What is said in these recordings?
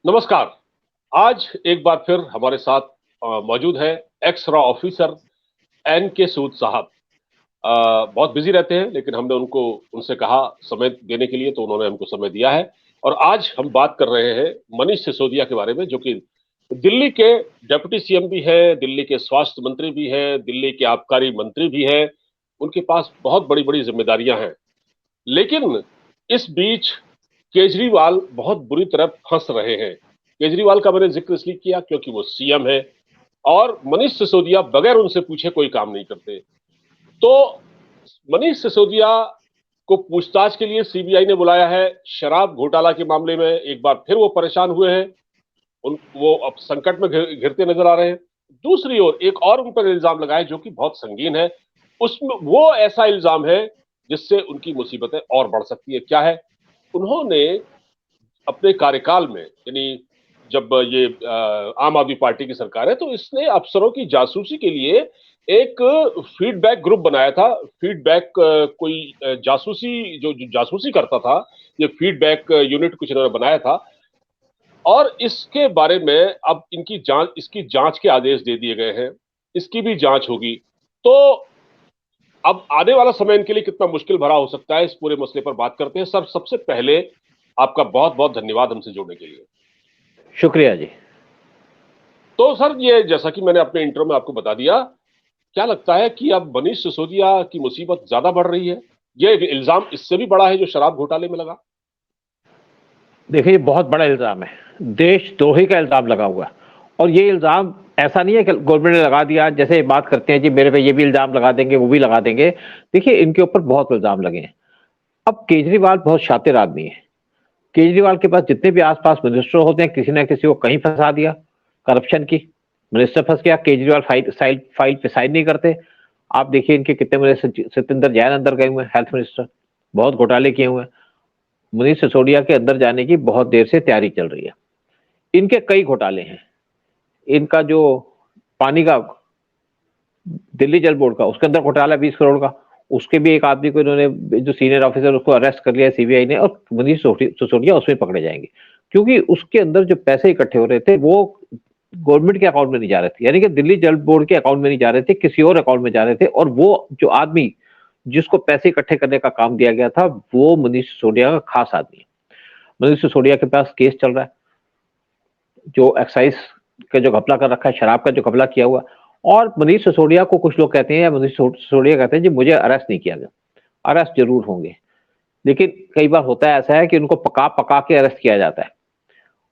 नमस्कार। आज एक बार फिर हमारे साथ मौजूद है एक्स रॉ ऑफिसर एन के सूद साहब। बहुत बिजी रहते हैं, लेकिन हमने उनको उनसे कहा समय देने के लिए, तो उन्होंने हमको समय दिया है। और आज हम बात कर रहे हैं मनीष सिसोदिया के बारे में, जो कि दिल्ली के डेप्यूटी सीएम भी है, दिल्ली के स्वास्थ्य मंत्री भी है, दिल्ली के आबकारी मंत्री भी है। उनके पास बहुत बड़ी बड़ी जिम्मेदारियां हैं। लेकिन इस बीच केजरीवाल बहुत बुरी तरह फंस रहे हैं। केजरीवाल का मैंने जिक्र इसलिए किया क्योंकि वो सीएम है, और मनीष सिसोदिया बगैर उनसे पूछे कोई काम नहीं करते। तो मनीष सिसोदिया को पूछताछ के लिए सीबीआई ने बुलाया है। शराब घोटाला के मामले में एक बार फिर वो परेशान हुए हैं। वो अब संकट में घिरते नजर आ रहे हैं। दूसरी ओर एक और उन पर इल्जाम लगाए जो कि बहुत संगीन है। उसमें वो ऐसा इल्जाम है जिससे उनकी मुसीबतें और बढ़ सकती है। क्या है? उन्होंने अपने कार्यकाल में, यानी जब ये आम आदमी पार्टी की सरकार है, तो इसने अफसरों की जासूसी के लिए एक फीडबैक ग्रुप बनाया था। फीडबैक कोई जासूसी जो जासूसी करता था, ये फीडबैक यूनिट कुछ इन्होंने बनाया था। और इसके बारे में अब इसकी जांच के आदेश दे दिए गए हैं। इसकी भी जांच होगी। तो अब आने वाला समय इनके लिए कितना मुश्किल भरा हो सकता है, इस पूरे मसले पर बात करते हैं। सर, सबसे पहले आपका बहुत बहुत धन्यवाद हमसे जुड़ने के लिए। शुक्रिया जी। तो सर, ये जैसा कि मैंने अपने इंट्रो में आपको बता दिया, क्या लगता है कि अब मनीष सिसोदिया की मुसीबत ज्यादा बढ़ रही है? ये इल्जाम इससे भी बड़ा है जो शराब घोटाले में लगा। देखिए, ये बहुत बड़ा इल्ज़ाम है। देशद्रोही का इल्ज़ाम लगा हुआ है। और ये इल्ज़ाम ऐसा नहीं है कि गवर्नमेंट ने लगा दिया, जैसे बात करते हैं जी मेरे पे ये भी इल्ज़ाम लगा देंगे, वो भी लगा देंगे। देखिए, इनके ऊपर बहुत इल्ज़ाम लगे हैं। अब केजरीवाल बहुत शातिर आदमी है। केजरीवाल के पास जितने भी आस-पास मिनिस्टर होते हैं, किसी न किसी को कहीं फँसा दिया, करप्शन की। मिनिस्टर फँस गया, केजरीवाल फाइल पे साइन नहीं करते। आप देखिए इनके कितने मिनिस्टर, सत्येंद्र जैन अंदर गए हुए हैं, हेल्थ मिनिस्टर, बहुत घोटाले किए हुए हैं। मनीष सिसोदिया के अंदर जाने की बहुत देर से तैयारी चल रही है। इनके कई घोटाले हैं। इनका जो पानी का, दिल्ली जल बोर्ड का, उसके अंदर घोटाला 20 करोड़ का। उसके भी एक आदमी को इन्होंने, जो सीनियर ऑफिसर, उसको अरेस्ट कर लिया सीबीआई ने, और मनीष सिसोदिया उसमें पकड़े जाएंगे। क्योंकि उसके अंदर जो पैसे इकट्ठे हो रहे थे वो गवर्नमेंट के अकाउंट में नहीं जा रहे थे, यानी कि दिल्ली जल बोर्ड के अकाउंट में नहीं जा रहे थे, किसी और अकाउंट में जा रहे थे। और वो जो आदमी जिसको पैसे इकट्ठे करने का काम दिया गया था, वो मनीष सिसोदिया का खास आदमी है। मनीष सिसोदिया के पास केस चल रहा है, जो एक्साइज का जो घपला कर रखा है, शराब का जो घपला किया हुआ। और मनीष सिसोदिया को कुछ लोग कहते हैं, या मनीष सिसोदिया कहते हैं जी मुझे अरेस्ट नहीं किया गया। अरेस्ट जरूर होंगे, लेकिन कई बार होता है ऐसा है कि उनको पका पका के अरेस्ट किया जाता है।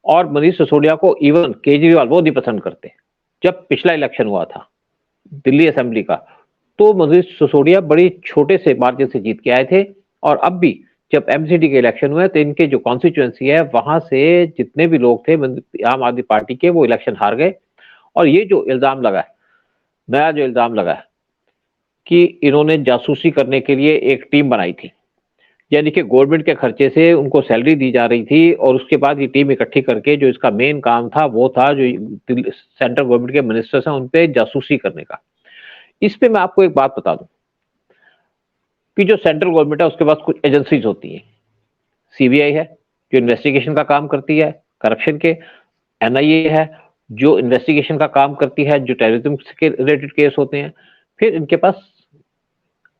और मनीष सिसोदिया को इवन केजरीवाल वो नहीं पसंद करते। जब पिछला इलेक्शन हुआ था दिल्ली असेंबली का, तो मनीष सिसोदिया बड़ी छोटे से मार्जिन से जीत के आए थे। और अब भी जब एमसीडी के इलेक्शन हुए, तो इनके जो कॉन्स्टिट्यूएंसी है, वहां से जितने भी लोग थे आम आदमी पार्टी के, वो इलेक्शन हार गए। और ये जो इल्जाम लगा है, नया जो इल्जाम लगा है कि इन्होंने जासूसी करने के लिए एक टीम बनाई थी, यानी कि गवर्नमेंट के खर्चे से उनको सैलरी दी जा रही थी, और उसके बाद ये टीम इकट्ठी करके जो इसका मेन काम था, वो था जो सेंट्रल गवर्नमेंट के मिनिस्टर्स हैं उन पे जासूसी करने का। इस पे मैं आपको एक बात बता दूं कि जो सेंट्रल गवर्नमेंट है, उसके पास कुछ एजेंसीज होती हैं। सीबीआई है, जो इन्वेस्टिगेशन का काम करती है करप्शन के। एनआईए है, जो इन्वेस्टिगेशन का काम करती है, जो टेररिज्म के रिलेटेड केस होते हैं। फिर इनके पास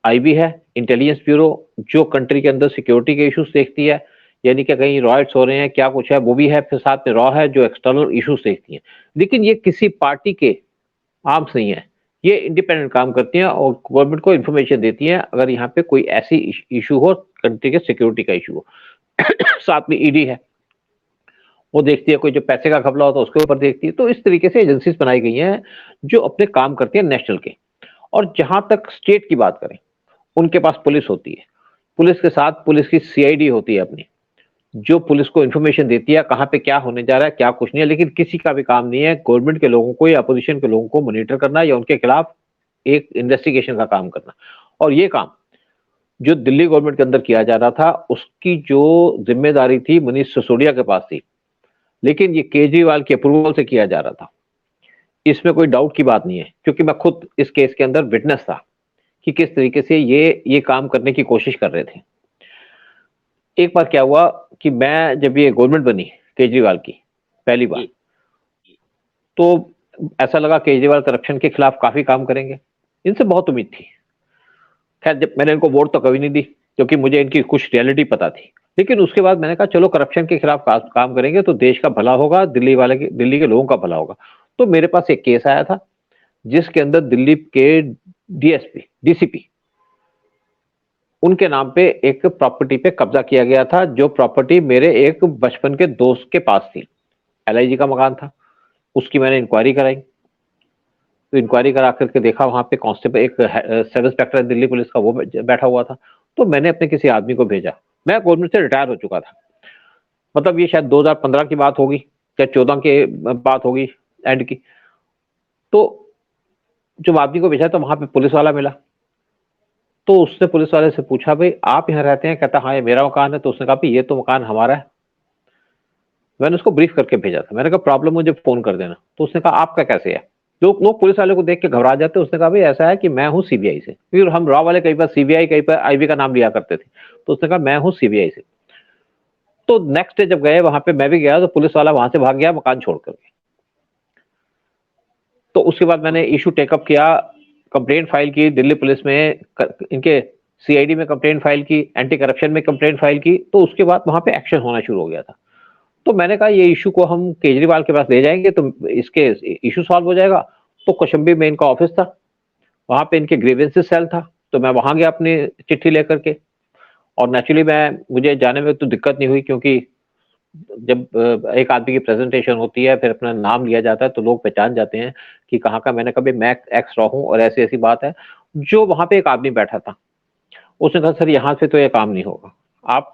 आईबी है, इंटेलिजेंस ब्यूरो, जो कंट्री के अंदर सिक्योरिटी के इश्यूज देखती है, यानी कि कहीं रॉयट्स हो रहे हैं, क्या कुछ है, वो भी है। फिर साथ में रॉ है, जो एक्सटर्नल इश्यूज देखती है। लेकिन ये किसी पार्टी के आर्म्स नहीं है, ये इंडिपेंडेंट काम करती हैं और गवर्नमेंट को इन्फॉर्मेशन देती हैं अगर यहाँ पे कोई ऐसी इशू हो, कंट्री के सिक्योरिटी का इशू हो। साथ में ईडी है, वो देखती है कोई जो पैसे का घपला होता है उसके ऊपर देखती है। तो इस तरीके से एजेंसीज बनाई गई हैं जो अपने काम करती हैं नेशनल के। और जहां तक स्टेट की बात करें, उनके पास पुलिस होती है। पुलिस के साथ पुलिस की सीआईडी होती है अपनी, जो पुलिस को इन्फॉर्मेशन देती है कहाँ पे क्या होने जा रहा है, क्या कुछ नहीं है। लेकिन किसी का भी काम नहीं है गवर्नमेंट के लोगों को या अपोजिशन के लोगों को मॉनिटर करना या उनके खिलाफ एक इन्वेस्टिगेशन का काम करना। और ये काम जो दिल्ली गवर्नमेंट के अंदर किया जा रहा था, उसकी जो जिम्मेदारी थी मनीष सिसोदिया के पास थी, लेकिन ये केजरीवाल के अप्रूवल से किया जा रहा था। इसमें कोई डाउट की बात नहीं है, क्योंकि मैं खुद इस केस के अंदर विटनेस था कि किस तरीके से ये काम करने की कोशिश कर रहे थे। एक बार क्या हुआ कि मैं, जब ये गवर्नमेंट बनी केजरीवाल की, पहली बात। जी, जी। तो ऐसा लगा केजरीवाल करप्शन के खिलाफ काफी काम करेंगे, इनसे बहुत उम्मीद थी। खैर जब मैंने इनको वोट तो कभी नहीं दी, क्योंकि मुझे इनकी कुछ रियलिटी पता थी। लेकिन उसके बाद मैंने कहा चलो करप्शन के खिलाफ काम करेंगे तो देश का भला होगा, दिल्ली के लोगों का भला होगा। तो मेरे पास एक केस आया था जिसके अंदर दिल्ली के डीएसपी, डीसीपी, उनके नाम पे एक प्रॉपर्टी पे कब्जा किया गया था, जो प्रॉपर्टी मेरे एक बचपन के दोस्त के पास थी। एलआईजी का मकान था, उसकी मैंने इंक्वायरी कराई। तो इंक्वायरी करा करके देखा वहां पे कांस्टेबल, एक सब इंस्पेक्टर दिल्ली पुलिस का, वो बैठा हुआ था। तो मैंने अपने किसी आदमी को भेजा, मैं गवर्नमेंट से रिटायर हो चुका था, मतलब ये शायद 2015 की बात होगी या 14 के बात होगी एंड की। तो जब आदमी को भेजा तो वहां पे पुलिस वाला मिला। तो उसने पुलिस वाले से पूछा भाई आप यहाँ रहते हैं? कहता हाँ ये मेरा मकान है। तो उसने कहा ये तो मकान हमारा है। मैंने उसको ब्रीफ करके भेजा था, मैंने कहा प्रॉब्लम मुझे फोन कर देना। तो उसने कहा आपका कैसे है? लोग पुलिस वाले को देख के घबरा जाते। उसने कहा भाई ऐसा है कि मैं हूँ सीबीआई से। फिर हम रॉ वाले कई बार सीबीआई, कई बार आईबी का नाम लिया करते थे। तो उसने कहा मैं हूँ सीबीआई से। तो नेक्स्ट डे जब गए वहां पे, मैं भी गया, तो पुलिस वाला वहां से भाग गया मकान छोड़ करके। तो उसके बाद मैंने इशू टेकअप किया, कंप्लेंट फाइल की दिल्ली पुलिस में, इनके सीआईडी में कंप्लेंट फाइल की, एंटी करप्शन में कंप्लेंट फाइल की। तो उसके बाद वहां पे एक्शन होना शुरू हो गया था। तो मैंने कहा ये इशू को हम केजरीवाल के पास ले जाएंगे तो इसके इशू सॉल्व हो जाएगा। तो कौशंबी में इनका ऑफिस था, वहां पे इनके ग्रीवेंसेस सेल था। तो मैं वहां गया अपनी चिट्ठी लेकर के, और नेचुरली मुझे जाने में तो दिक्कत नहीं हुई, क्योंकि जब एक आदमी की प्रेजेंटेशन होती है, फिर अपना नाम लिया जाता है, तो लोग पहचान जाते हैं कि कहाँ का। मैंने कभी मैं एक्स रहा हूँ और ऐसी ऐसी बात है। जो वहां पे एक आदमी बैठा था, उसने कहा सर यहाँ से तो ये काम नहीं होगा, आप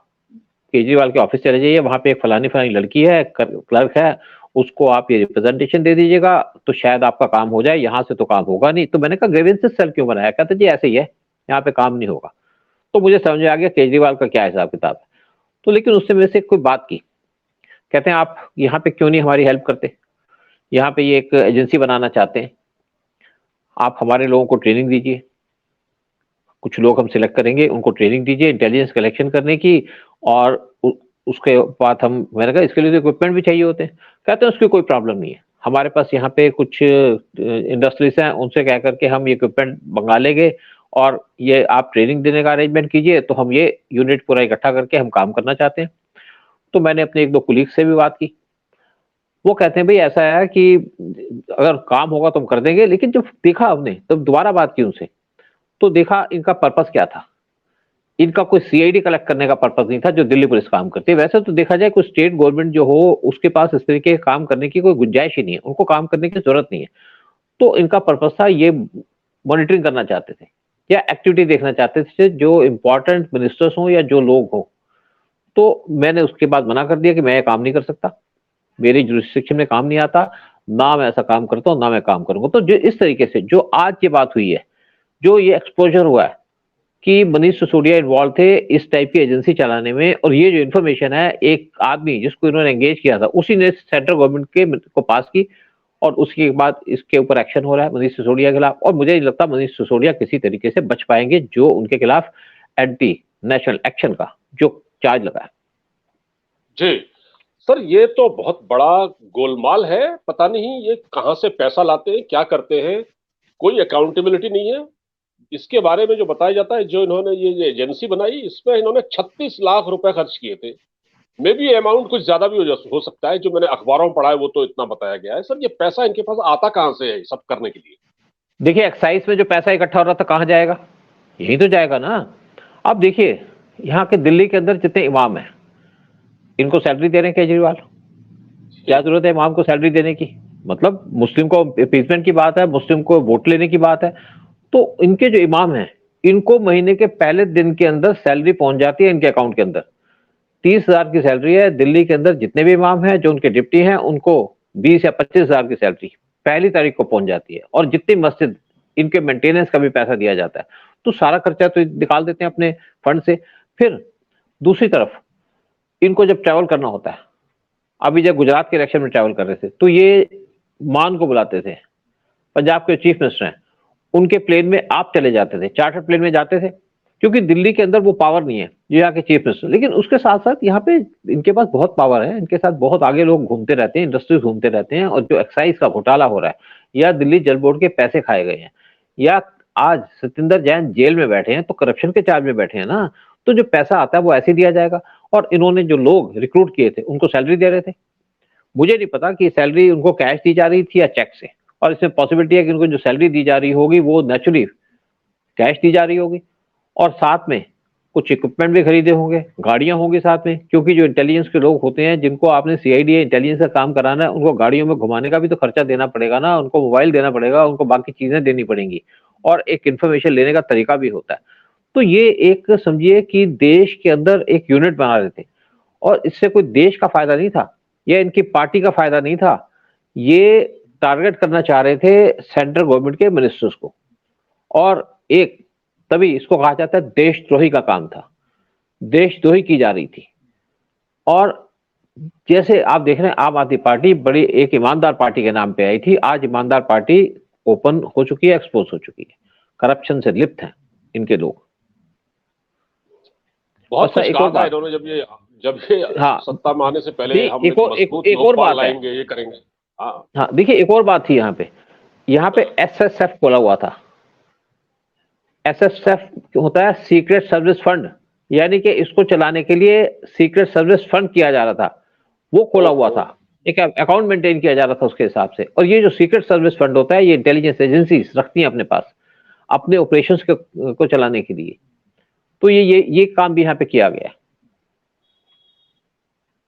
केजरीवाल के ऑफिस चले जाइए, वहां पे एक फलानी फलानी लड़की है, क्लर्क है, उसको आप ये रिप्रेजेंटेशन दे दीजिएगा तो शायद आपका काम हो जाए, यहाँ से तो काम होगा नहीं। तो मैंने कहा ग्रीवेंसेस सेल क्यों बनाया? कहते जी ऐसे ही है, यहाँ पे काम नहीं होगा। तो मुझे समझ में आ गया केजरीवाल का क्या हिसाब किताब है। तो लेकिन उससे मेरे से कोई बात की, कहते हैं आप यहाँ पे क्यों नहीं हमारी हेल्प करते? यहाँ पे ये एक एजेंसी बनाना चाहते हैं, आप हमारे लोगों को ट्रेनिंग दीजिए, कुछ लोग हम सिलेक्ट करेंगे, उनको ट्रेनिंग दीजिए इंटेलिजेंस कलेक्शन करने की, और उसके बाद हम, मैंने कहा इसके लिए तो इक्विपमेंट भी चाहिए होते हैं। कहते हैं उसकी कोई प्रॉब्लम नहीं है, हमारे पास यहाँ पे कुछ इंडस्ट्रीज हैं, उनसे कह करके हम ये इक्विपमेंट मंगा लेंगे, और ये आप ट्रेनिंग देने का अरेंजमेंट कीजिए, तो हम ये यूनिट पूरा इकट्ठा करके हम काम करना चाहते हैं। तो मैंने अपने एक दो कुलीग से भी बात की, वो कहते हैं भाई ऐसा है कि अगर काम होगा तो हम कर देंगे। लेकिन जब देखा हमने, तब दोबारा बात की उनसे, तो देखा इनका पर्पस क्या था। इनका कोई सीआईडी कलेक्ट करने का पर्पस नहीं था जो दिल्ली पुलिस काम करती है। वैसे तो देखा जाए कोई स्टेट गवर्नमेंट जो हो, उसके पास इस तरीके के काम करने की कोई गुंजाइश ही नहीं है, उनको काम करने की जरूरत नहीं है। तो इनका पर्पस था ये मॉनिटरिंग करना चाहते थे या एक्टिविटी देखना चाहते थे जो इंपॉर्टेंट मिनिस्टर्स हो या जो लोग हो। तो मैंने उसके बाद मना कर दिया कि मैं ये काम नहीं कर सकता, मेरी जुरिस्डिक्शन में काम नहीं आता, ना मैं ऐसा काम करता हूँ ना मैं काम करूंगा। तो जो इस तरीके से जो आज ये बात हुई है, जो ये एक्सपोजर हुआ है कि मनीष सिसोदिया इन्वॉल्व थे इस टाइप की एजेंसी चलाने में, और ये जो इन्फॉर्मेशन है एक आदमी जिसको इन्होंने एंगेज किया था उसी ने सेंट्रल गवर्नमेंट के को पास की, और उसके बाद इसके ऊपर एक्शन हो रहा है मनीष सिसोदिया के खिलाफ। और मुझे नहीं लगता मनीष सिसोदिया किसी तरीके से बच पाएंगे, जो उनके खिलाफ एंटी नेशनल एक्शन का जो चार्ज लगा है। जी सर, ये तो बहुत बड़ा गोलमाल है। पता नहीं ये कहाँ से पैसा लाते हैं, क्या करते हैं, कोई अकाउंटेबिलिटी नहीं है। इसके बारे में जो बताया जाता है, जो इन्होंने ये एजेंसी बनाई, इसमें इन्होंने 36 लाख रुपए खर्च किए थे। मे बी अमाउंट कुछ ज्यादा भी हो सकता है, जो मैंने अखबारों में पढ़ा है वो तो इतना बताया गया है। सर ये पैसा इनके पास आता कहाँ से है सब करने के लिए? देखिए एक्साइज में जो पैसा इकट्ठा हो रहा था कहाँ जाएगा? यही तो जाएगा ना। अब देखिए यहाँ के दिल्ली के अंदर जितने इमाम हैं, इनको सैलरी दे रहे हैं केजरीवाल। क्या जरूरत है इमाम को सैलरी देने की? मतलब मुस्लिम को अपीसमेंट की बात है, मुस्लिम को वोट लेने की बात है। तो इनके जो इमाम हैं, इनको महीने के पहले दिन के अंदर सैलरी पहुंच जाती है इनके अकाउंट के अंदर। 30,000 की सैलरी है। दिल्ली के अंदर जितने भी इमाम हैं जो उनके डिप्टी हैं, उनको 20 या 25,000 की सैलरी पहली तारीख को पहुंच जाती है। और जितनी मस्जिद, इनके मेंटेनेंस का भी पैसा दिया जाता है। तो सारा खर्चा तो निकाल देते हैं अपने फंड से। फिर दूसरी तरफ इनको जब ट्रैवल करना होता है, अभी जब गुजरात के इलेक्शन में ट्रैवल कर रहे थे, तो ये मान को बुलाते थे, पंजाब के चीफ मिनिस्टर हैं, उनके प्लेन में आप चले जाते थे, चार्टर प्लेन में जाते थे, क्योंकि दिल्ली के अंदर वो पावर नहीं है, ये यहाँ के चीफ मिनिस्टर। लेकिन उसके साथ साथ यहाँ पे इनके पास बहुत पावर है, इनके साथ बहुत आगे लोग घूमते रहते हैं, इंडस्ट्रीज घूमते रहते हैं, और जो एक्साइज का घोटाला हो रहा है, या दिल्ली जल बोर्ड के पैसे खाए गए हैं, या आज सत्येंद्र जैन जेल में बैठे हैं तो करप्शन के चार्ज में बैठे हैं ना, तो जो पैसा आता है वो ऐसे दिया जाएगा। और इन्होंने जो लोग रिक्रूट किए थे उनको सैलरी दे रहे थे। मुझे नहीं पता कि सैलरी उनको कैश दी जा रही थी या चेक से, और इसमें पॉसिबिलिटी है कि उनको जो सैलरी दी जा रही होगी वो नेचुरली कैश दी जा रही होगी, और साथ में कुछ इक्विपमेंट भी खरीदे होंगे, गाड़ियां होंगी साथ में, क्योंकि जो इंटेलिजेंस के लोग होते हैं जिनको आपने सीआईडी इंटेलिजेंस का काम कराना है, उनको गाड़ियों में घुमाने का भी तो खर्चा देना पड़ेगा ना, उनको मोबाइल देना पड़ेगा, उनको बाकी चीजें देनी पड़ेंगी, और एक इन्फॉर्मेशन लेने का तरीका भी होता है। तो ये एक समझिए कि देश के अंदर एक यूनिट बना रहे थे, और इससे कोई देश का फायदा नहीं था, या इनकी पार्टी का फायदा नहीं था, ये टारगेट करना चाह रहे थे सेंट्रल गवर्नमेंट के मिनिस्टर्स को, और एक तभी इसको कहा जाता है देशद्रोही का काम था, देशद्रोही की जा रही थी। और जैसे आप देख रहे हैं आम आदमी पार्टी बड़ी एक ईमानदार पार्टी के नाम पे आई थी, आज ईमानदार पार्टी ओपन हो चुकी है, एक्सपोज हो चुकी है, करप्शन से लिप्त हैं इनके लोग। बहुत कुछ कहा था इन्होंने जब ये हाँ, सत्ता में आने से पहले हम एक और बात लाएंगे, ये करेंगे। हाँ, देखिए एक और बात थी यहाँ पे एसएसएफ खोला हुआ था। एसएसएफ होता है सीक्रेट सर्विस फंड, यानी कि इसको चलाने के लिए सीक्रेट सर्विस फंड किया जा रहा था, वो खोला हुआ था, एक अकाउंट मेंटेन किया जा रहा था उसके हिसाब से। और ये जो सीक्रेट सर्विस फंड होता है ये इंटेलिजेंस एजेंसीज रखती हैं अपने पास अपने ऑपरेशंस को चलाने के लिए। तो ये काम भी यहाँ पे किया गया है।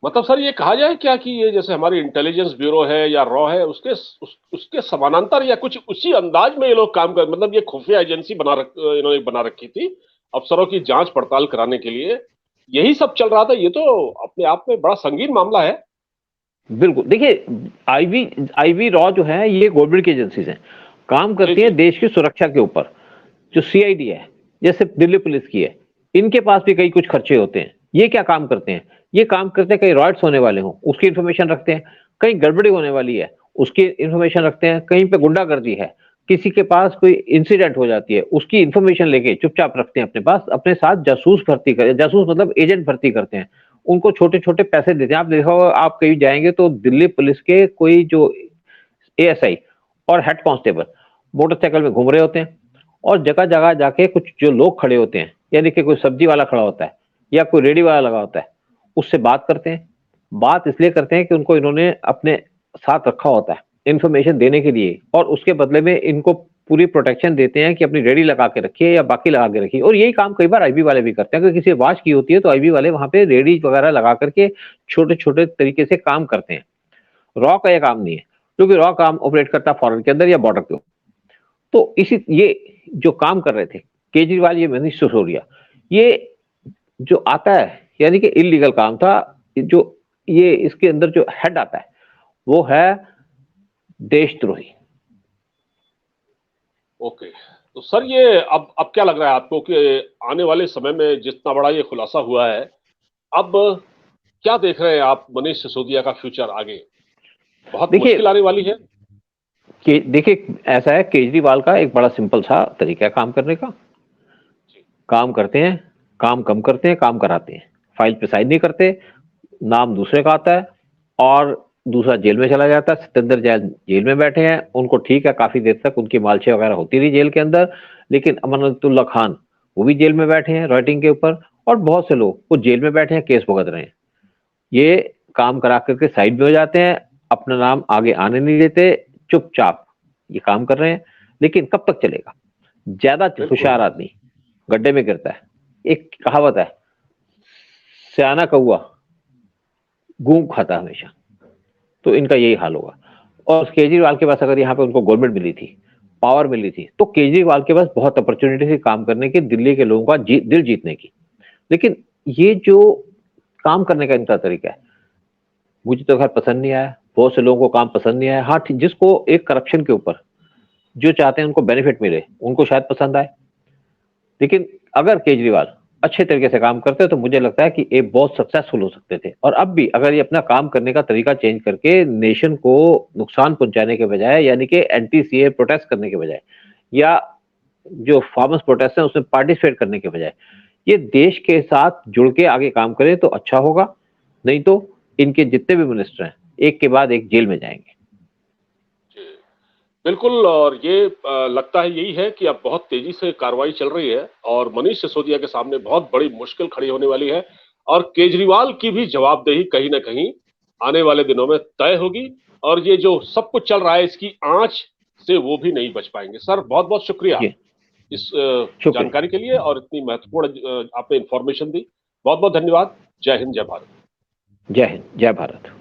मतलब सर ये कहा जाए क्या कि ये जैसे हमारी इंटेलिजेंस ब्यूरो है या रॉ है उसके समानांतर या कुछ उसी अंदाज में ये लोग काम कर, मतलब ये खुफिया एजेंसी इन्होंने बना रखी थी अफसरों की जांच पड़ताल कराने के लिए, यही सब चल रहा था। ये तो अपने आप में बड़ा संगीन मामला है। बिल्कुल, देखिए आईवी रॉ जो है ये गवर्नमेंट की एजेंसीज हैं, काम करती है देश की सुरक्षा के ऊपर। जो सीआईडी है जैसे दिल्ली पुलिस की है, इनके पास भी कई कुछ खर्चे होते हैं। ये क्या काम करते हैं, ये काम करते हैं कहीं रॉयट्स होने वाले हों उसकी इन्फॉर्मेशन रखते हैं, कहीं गड़बड़ी होने वाली है उसकी इन्फॉर्मेशन रखते हैं, कहीं पे गुंडागर्दी है, किसी के पास कोई इंसिडेंट हो जाती है उसकी इन्फॉर्मेशन लेके चुपचाप रखते हैं अपने पास, अपने साथ जासूस भर्ती कर, जासूस मतलब एजेंट भर्ती करते हैं, उनको छोटे छोटे पैसे देते हैं। आप देखा होगा, आप कहीं जाएंगे तो दिल्ली पुलिस के कोई जो एएसआई और हेड कांस्टेबल मोटरसाइकिल में घूम रहे होते हैं, और जगह जगह जाके कुछ जो लोग खड़े होते हैं, यानी कि कोई सब्जी वाला खड़ा होता है या कोई रेडी वाला लगा होता है, उससे बात करते हैं। बात इसलिए करते हैं कि उनको इन्होंने अपने साथ रखा होता है इंफॉर्मेशन देने के लिए, और उसके बदले में इनको पूरी प्रोटेक्शन देते हैं कि अपनी रेडी लगा के रखिए या बाकी लगा के रखिए। और यही काम कई बार आईबी वाले भी करते हैं, अगर किसी वॉच की होती है तो आईबी वाले वहां पे रेडी वगैरह लगा करके छोटे छोटे तरीके से काम करते हैं। रॉ का यह काम नहीं है, क्योंकि रॉ काम ऑपरेट करता है फॉरेन के अंदर या बॉर्डर के ऊपर। तो इसी ये जो काम कर रहे थे केजरीवाल, ये मनीष सिसोदिया, ये जो आता है यानी कि इलीगल काम था, जो ये इसके अंदर जो हेड आता है वो है देशद्रोही। ओके, तो सर ये अब क्या लग रहा है आपको कि आने वाले समय में जितना बड़ा ये खुलासा हुआ है, अब क्या देख रहे हैं आप मनीष सिसोदिया का फ्यूचर आगे? बहुत मुश्किल आने वाली है कि देखिए ऐसा है, केजरीवाल का एक बड़ा सिंपल सा तरीका है काम करने का। काम करते हैं, काम कम करते हैं, काम कराते हैं, फाइल पे साइन नहीं करते, नाम दूसरे का आता है और दूसरा जेल में चला जाता है। सत्येंद्र जैन जेल में बैठे हैं, उनको ठीक है काफी देर तक उनकी मालशे वगैरह होती रही जेल के अंदर, लेकिन अमानतुल्लाह खान वो भी जेल में बैठे हैं राइटिंग के ऊपर, और बहुत से लोग वो जेल में बैठे हैं, केस भुगत रहे हैं। ये काम करा करके साइड में हो जाते हैं, अपना नाम आगे आने नहीं देते, चुपचाप ये काम कर रहे हैं। लेकिन कब तक चलेगा? ज्यादा होशियार आदमी गड्ढे में गिरता है। एक कहावत है, सियाना कौआ गूंग खाता हमेशा, तो इनका यही हाल होगा। और केजरीवाल के पास अगर यहाँ पे उनको गवर्नमेंट मिली थी, पावर मिली थी, तो केजरीवाल के पास बहुत अपॉर्चुनिटी थी काम करने की, दिल्ली के लोगों का दिल जीतने की। लेकिन ये जो काम करने का इनका तरीका है मुझे तो खैर पसंद नहीं आया, बहुत से लोगों को काम पसंद नहीं आया। हाँ, जिसको एक करप्शन के ऊपर जो चाहते हैं उनको बेनिफिट मिले, उनको शायद पसंद आए। लेकिन अगर केजरीवाल अच्छे तरीके से काम करते तो मुझे लगता है कि ये बहुत सक्सेसफुल हो सकते थे। और अब भी अगर ये अपना काम करने का तरीका चेंज करके नेशन को नुकसान पहुंचाने के बजाय, यानी कि एंटी सीए प्रोटेस्ट करने के बजाय, या जो फार्मर्स प्रोटेस्ट है उसमें पार्टिसिपेट करने के बजाय ये देश के साथ जुड़ के आगे काम करें तो अच्छा होगा, नहीं तो इनके जितने भी मिनिस्टर हैं एक के बाद एक जेल में जाएंगे। जी, बिल्कुल। और ये लगता है यही है कि अब बहुत तेजी से कार्रवाई चल रही है और मनीष सिसोदिया के सामने बहुत बड़ी मुश्किल खड़ी होने वाली है और केजरीवाल की भी जवाबदेही कहीं ना कहीं आने वाले दिनों में तय होगी और ये जो सब कुछ चल रहा है इसकी आंच से वो भी नहीं बच पाएंगे। सर बहुत बहुत शुक्रिया जी, इस शुक्रिया। जानकारी के लिए और इतनी महत्वपूर्ण आपने इंफॉर्मेशन दी। बहुत बहुत धन्यवाद। जय हिंद, जय भारत। जय हिंद, जय भारत।